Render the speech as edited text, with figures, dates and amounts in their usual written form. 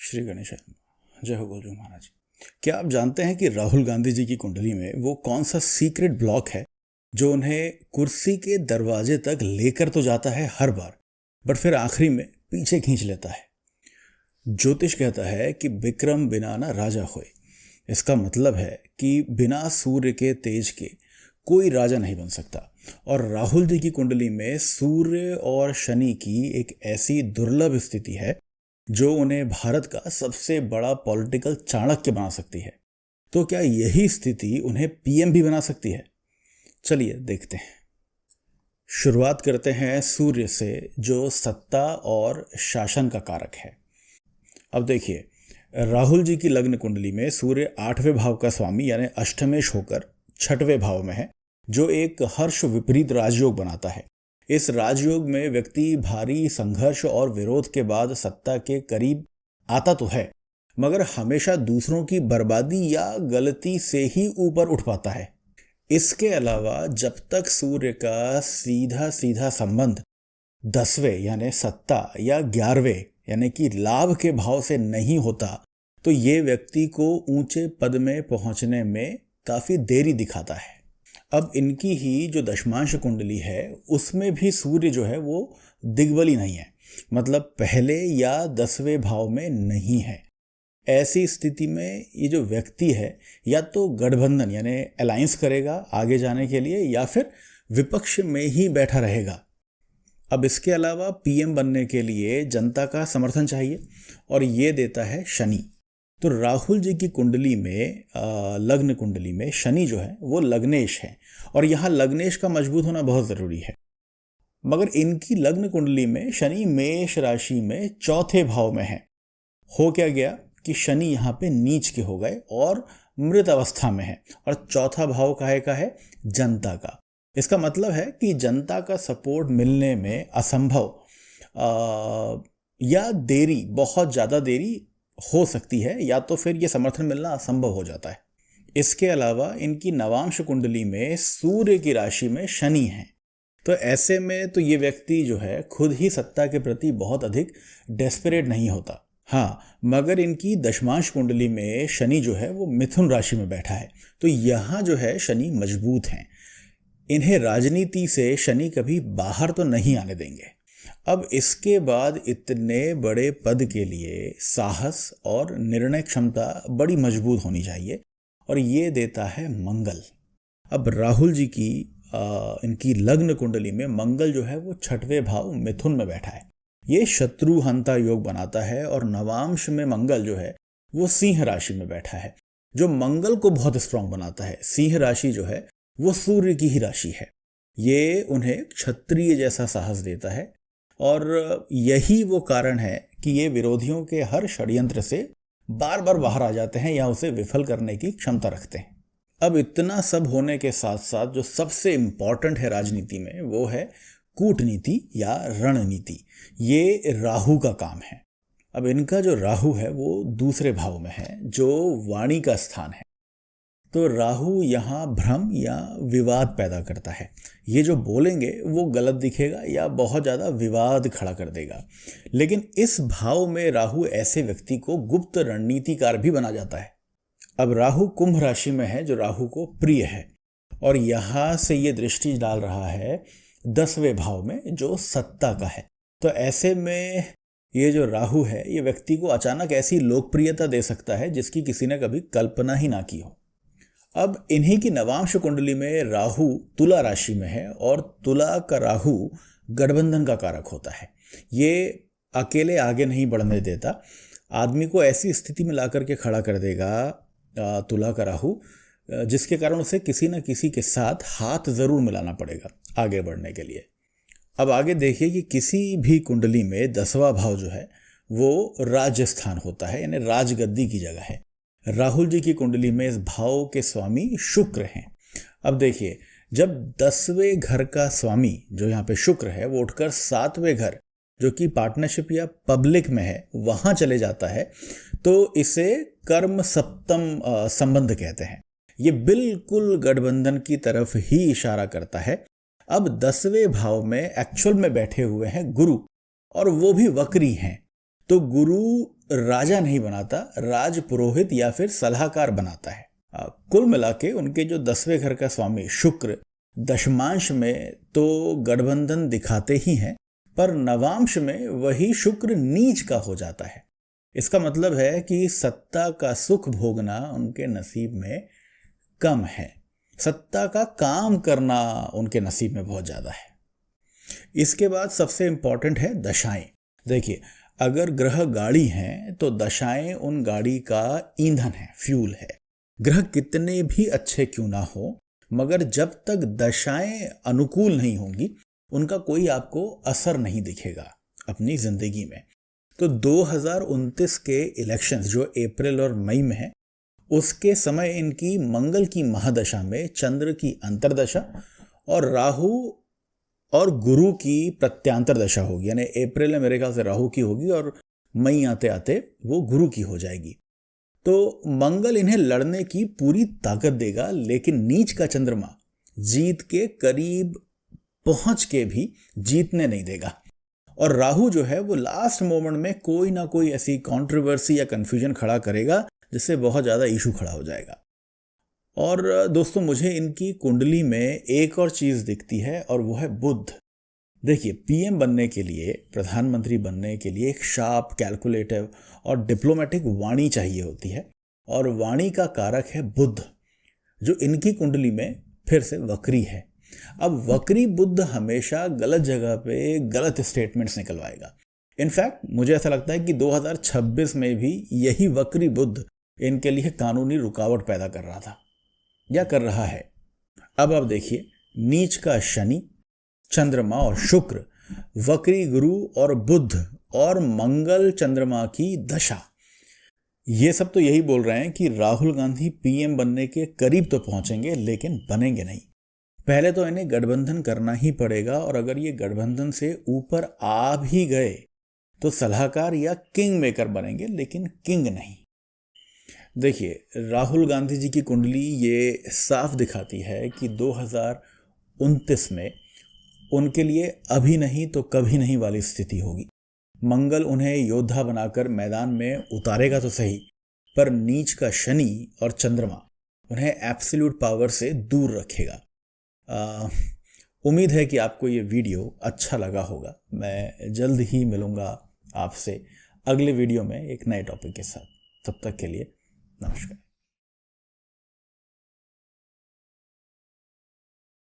श्री गणेश जय हो गुरुजी महाराज। क्या आप जानते हैं कि राहुल गांधी जी की कुंडली में वो कौन सा सीक्रेट ब्लॉक है जो उन्हें कुर्सी के दरवाजे तक लेकर तो जाता है हर बार, बट फिर आखिरी में पीछे खींच लेता है। ज्योतिष कहता है कि विक्रम बिना ना राजा होए। इसका मतलब है कि बिना सूर्य के तेज के कोई राजा नहीं बन सकता। और राहुल जी की कुंडली में सूर्य और शनि की एक ऐसी दुर्लभ स्थिति है जो उन्हें भारत का सबसे बड़ा पॉलिटिकल चाणक्य बना सकती है। तो क्या यही स्थिति उन्हें पीएम भी बना सकती है? चलिए देखते हैं। शुरुआत करते हैं सूर्य से, जो सत्ता और शासन का कारक है। अब देखिए, राहुल जी की लग्न कुंडली में सूर्य 8वें भाव का स्वामी यानी अष्टमेश होकर 6वें भाव में है, जो एक हर्ष विपरीत राजयोग बनाता है। इस राजयोग में व्यक्ति भारी संघर्ष और विरोध के बाद सत्ता के करीब आता तो है, मगर हमेशा दूसरों की बर्बादी या गलती से ही ऊपर उठ पाता है। इसके अलावा जब तक सूर्य का सीधा सीधा संबंध 10वें यानी सत्ता या 11वें यानी कि लाभ के भाव से नहीं होता, तो ये व्यक्ति को ऊंचे पद में पहुंचने में काफी देरी दिखाता है। अब इनकी ही जो दशमांश कुंडली है उसमें भी सूर्य जो है वो दिग्बली नहीं है, मतलब पहले या 10वें भाव में नहीं है। ऐसी स्थिति में ये जो व्यक्ति है या तो गठबंधन यानी अलायंस करेगा आगे जाने के लिए, या फिर विपक्ष में ही बैठा रहेगा। अब इसके अलावा पीएम बनने के लिए जनता का समर्थन चाहिए, और ये देता है शनि। तो राहुल जी की कुंडली में लग्न कुंडली में शनि जो है वो लग्नेश है, और यहाँ लग्नेश का मजबूत होना बहुत ज़रूरी है। मगर इनकी लग्न कुंडली में शनि मेष राशि में 4थे भाव में है। हो क्या गया कि शनि यहाँ पे नीच के हो गए और मृत अवस्था में है, और 4था भाव काहे का है? जनता का। इसका मतलब है कि जनता का सपोर्ट मिलने में असंभव या देरी, बहुत ज़्यादा देरी हो सकती है, या तो फिर ये समर्थन मिलना असंभव हो जाता है। इसके अलावा इनकी नवांश कुंडली में सूर्य की राशि में शनि है, तो ऐसे में तो ये व्यक्ति जो है खुद ही सत्ता के प्रति बहुत अधिक डेस्परेट नहीं होता। हाँ, मगर इनकी दशमांश कुंडली में शनि जो है वो मिथुन राशि में बैठा है, तो यहाँ जो है शनि मजबूत हैं। इन्हें राजनीति से शनि कभी बाहर तो नहीं आने देंगे। अब इसके बाद इतने बड़े पद के लिए साहस और निर्णय क्षमता बड़ी मजबूत होनी चाहिए, और ये देता है मंगल। अब राहुल जी की इनकी लग्न कुंडली में मंगल जो है वो 6वें भाव मिथुन में बैठा है। ये शत्रु हंता योग बनाता है, और नवांश में मंगल जो है वो सिंह राशि में बैठा है, जो मंगल को बहुत स्ट्रांग बनाता है। सिंह राशि जो है वो सूर्य की ही राशि है। ये उन्हें क्षत्रिय जैसा साहस देता है, और यही वो कारण है कि ये विरोधियों के हर षड्यंत्र से बार बार बाहर आ जाते हैं या उसे विफल करने की क्षमता रखते हैं। अब इतना सब होने के साथ साथ जो सबसे इम्पॉर्टेंट है राजनीति में वो है कूटनीति या रणनीति। ये राहु का काम है। अब इनका जो राहु है वो दूसरे भाव में है, जो वाणी का स्थान है। तो राहु यहाँ भ्रम या विवाद पैदा करता है। ये जो बोलेंगे वो गलत दिखेगा या बहुत ज़्यादा विवाद खड़ा कर देगा। लेकिन इस भाव में राहु ऐसे व्यक्ति को गुप्त रणनीतिकार भी बना जाता है। अब राहु कुंभ राशि में है, जो राहु को प्रिय है, और यहाँ से ये दृष्टि डाल रहा है 10वें भाव में, जो सत्ता का है। तो ऐसे में ये जो राहु है ये व्यक्ति को अचानक ऐसी लोकप्रियता दे सकता है जिसकी किसी ने कभी कल्पना ही ना की हो। अब इन्हीं की नवांश कुंडली में राहु तुला राशि में है, और तुला का राहु गठबंधन का कारक होता है। ये अकेले आगे नहीं बढ़ने देता, आदमी को ऐसी स्थिति में ला करके खड़ा कर देगा तुला का राहु, जिसके कारण उसे किसी न किसी के साथ हाथ जरूर मिलाना पड़ेगा आगे बढ़ने के लिए। अब आगे देखिए कि किसी भी कुंडली में 10वां भाव जो है वो राजस्थान होता है, यानी राजगद्दी की जगह है। राहुल जी की कुंडली में इस भाव के स्वामी शुक्र हैं। अब देखिए, जब 10वें घर का स्वामी जो यहाँ पे शुक्र है वो उठकर 7वें घर जो कि पार्टनरशिप या पब्लिक में है वहां चले जाता है, तो इसे कर्म सप्तम संबंध कहते हैं। ये बिल्कुल गठबंधन की तरफ ही इशारा करता है। अब 10वें भाव में एक्चुअल में बैठे हुए हैं गुरु, और वो भी वक्री हैं। तो गुरु राजा नहीं बनाता, राज पुरोहित या फिर सलाहकार बनाता है। कुल मिला के उनके जो 10वें घर का स्वामी शुक्र दशमांश में तो गठबंधन दिखाते ही हैं, पर नवांश में वही शुक्र नीच का हो जाता है। इसका मतलब है कि सत्ता का सुख भोगना उनके नसीब में कम है, सत्ता का काम करना उनके नसीब में बहुत ज्यादा है। इसके बाद सबसे इंपॉर्टेंट है दशाएं। देखिए, अगर ग्रह गाड़ी हैं तो दशाएं उन गाड़ी का ईंधन है, फ्यूल है। ग्रह कितने भी अच्छे क्यों ना हो, मगर जब तक दशाएं अनुकूल नहीं होंगी उनका कोई आपको असर नहीं दिखेगा अपनी जिंदगी में। तो 2029 के इलेक्शंस जो अप्रैल और मई में है, उसके समय इनकी मंगल की महादशा में चंद्र की अंतरदशा और राहु और गुरु की प्रत्यांतर दशा होगी। यानी अप्रैल में मेरे ख्याल से राहु की होगी और मई आते आते वो गुरु की हो जाएगी। तो मंगल इन्हें लड़ने की पूरी ताकत देगा, लेकिन नीच का चंद्रमा जीत के करीब पहुंच के भी जीतने नहीं देगा। और राहु जो है वो लास्ट मोमेंट में कोई ना कोई ऐसी कंट्रोवर्सी या कंफ्यूजन खड़ा करेगा जिससे बहुत ज्यादा इशू खड़ा हो जाएगा। और दोस्तों, मुझे इनकी कुंडली में एक और चीज दिखती है और वो है बुध। देखिए, पीएम बनने के लिए, प्रधानमंत्री बनने के लिए एक शार्प, कैलकुलेटिव और डिप्लोमेटिक वाणी चाहिए होती है, और वाणी का कारक है बुध, जो इनकी कुंडली में फिर से वक्री है। अब वक्री बुध हमेशा गलत जगह पे गलत स्टेटमेंट्स निकलवाएगा। इनफैक्ट मुझे ऐसा लगता है कि 2026 में भी यही वक्री बुध इनके लिए कानूनी रुकावट पैदा कर रहा था या कर रहा है। अब आप देखिए, नीच का शनि, चंद्रमा और शुक्र, वक्री गुरु और बुध और मंगल चंद्रमा की दशा, ये सब तो यही बोल रहे हैं कि राहुल गांधी पीएम बनने के करीब तो पहुंचेंगे लेकिन बनेंगे नहीं। पहले तो इन्हें गठबंधन करना ही पड़ेगा, और अगर ये गठबंधन से ऊपर आ भी गए तो सलाहकार या किंग मेकर बनेंगे, लेकिन किंग नहीं। देखिए, राहुल गांधी जी की कुंडली ये साफ दिखाती है कि 2029 में उनके लिए अभी नहीं तो कभी नहीं वाली स्थिति होगी। मंगल उन्हें योद्धा बनाकर मैदान में उतारेगा तो सही, पर नीच का शनि और चंद्रमा उन्हें एब्सोल्यूट पावर से दूर रखेगा। उम्मीद है कि आपको ये वीडियो अच्छा लगा होगा। मैं जल्द ही मिलूंगा आपसे अगले वीडियो में एक नए टॉपिक के साथ। तब तक के लिए नमस्कार।